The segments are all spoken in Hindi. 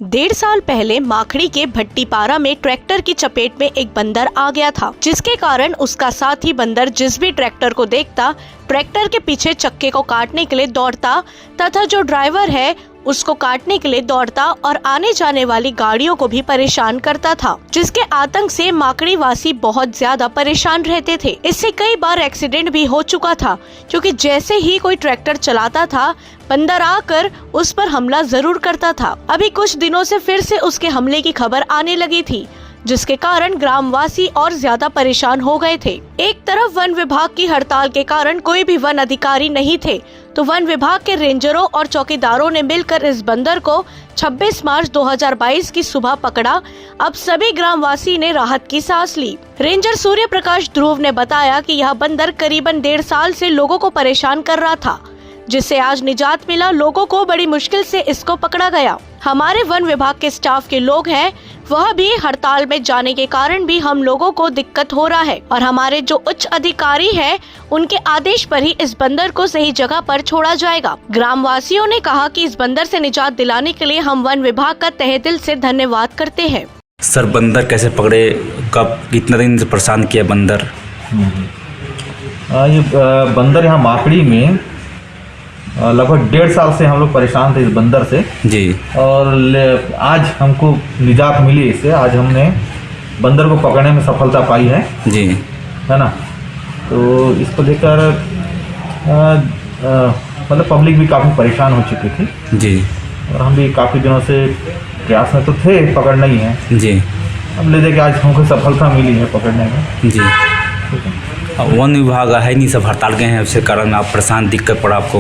1.5 साल पहले माखड़ी के भट्टीपारा में ट्रैक्टर की चपेट में एक बंदर आ गया था, जिसके कारण उसका साथी बंदर जिस भी ट्रैक्टर को देखता ट्रैक्टर के पीछे चक्के को काटने के लिए दौड़ता तथा जो ड्राइवर है उसको काटने के लिए दौड़ता और आने जाने वाली गाड़ियों को भी परेशान करता था, जिसके आतंक से माकड़ी वासी बहुत ज्यादा परेशान रहते थे। इससे कई बार एक्सीडेंट भी हो चुका था, क्योंकि जैसे ही कोई ट्रैक्टर चलाता था बंदर आकर उस पर हमला जरूर करता था। अभी कुछ दिनों से फिर से उसके हमले की खबर आने लगी थी, जिसके कारण ग्रामवासी और ज्यादा परेशान हो गए थे। एक तरफ वन विभाग की हड़ताल के कारण कोई भी वन अधिकारी नहीं थे, तो वन विभाग के रेंजरों और चौकीदारों ने मिलकर इस बंदर को 26 मार्च 2022 की सुबह पकड़ा। अब सभी ग्रामवासी ने राहत की सांस ली। रेंजर सूर्य प्रकाश ध्रुव ने बताया कि यह बंदर करीबन 1.5 साल से लोगों को परेशान कर रहा था, जिससे आज निजात मिला। लोगों को बड़ी मुश्किल से इसको पकड़ा गया। हमारे वन विभाग के स्टाफ के लोग हैं, वह भी हड़ताल में जाने के कारण भी हम लोगों को दिक्कत हो रहा है और हमारे जो उच्च अधिकारी हैं उनके आदेश पर ही इस बंदर को सही जगह पर छोड़ा जाएगा। ग्रामवासियों ने कहा कि इस बंदर से निजात दिलाने के लिए हम वन विभाग का तहे दिल से धन्यवाद करते हैं। सर, बंदर कैसे पकड़े, कब, कितना दिन से परेशान किया बंदर? ये बंदर यहाँ माकड़ी में लगभग 1.5 साल से हम लोग परेशान थे इस बंदर से जी। और आज हमको निजात मिली इससे। आज हमने बंदर को पकड़ने में सफलता पाई है जी, है ना। तो इसको लेकर मतलब पब्लिक भी काफ़ी परेशान हो चुकी थी जी, और हम भी काफ़ी दिनों से प्रयास में तो थे, पकड़ना ही है जी। अब ले जाके आज हमको सफलता मिली है पकड़ने में जी। वन विभाग है नहीं, सब हड़ताल गए हैं, उसके कारण आप परेशान, दिक्कत पड़ा आपको?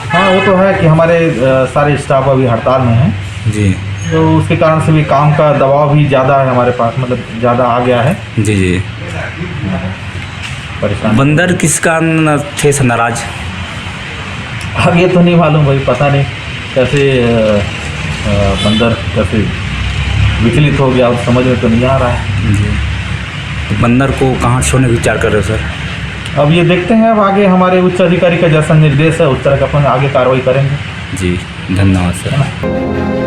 हाँ, वो तो है कि हमारे सारे स्टाफ अभी हड़ताल में हैं जी, तो उसके कारण से भी काम का दबाव भी ज़्यादा है हमारे पास, मतलब ज़्यादा आ गया है जी जी। परेशान। बंदर किस कारण थे नाराज? अब ये तो नहीं मालूम भाई, पता नहीं कैसे बंदर कैसे विचलित हो गया, समझ में तो नहीं आ रहा है जी। बंदर को कहाँ छोड़ने का विचार कर रहे हो सर? अब ये देखते हैं, अब आगे हमारे उच्च अधिकारी का जैसा निर्देश है उस तरह का अपन आगे कार्रवाई करेंगे जी। धन्यवाद सर।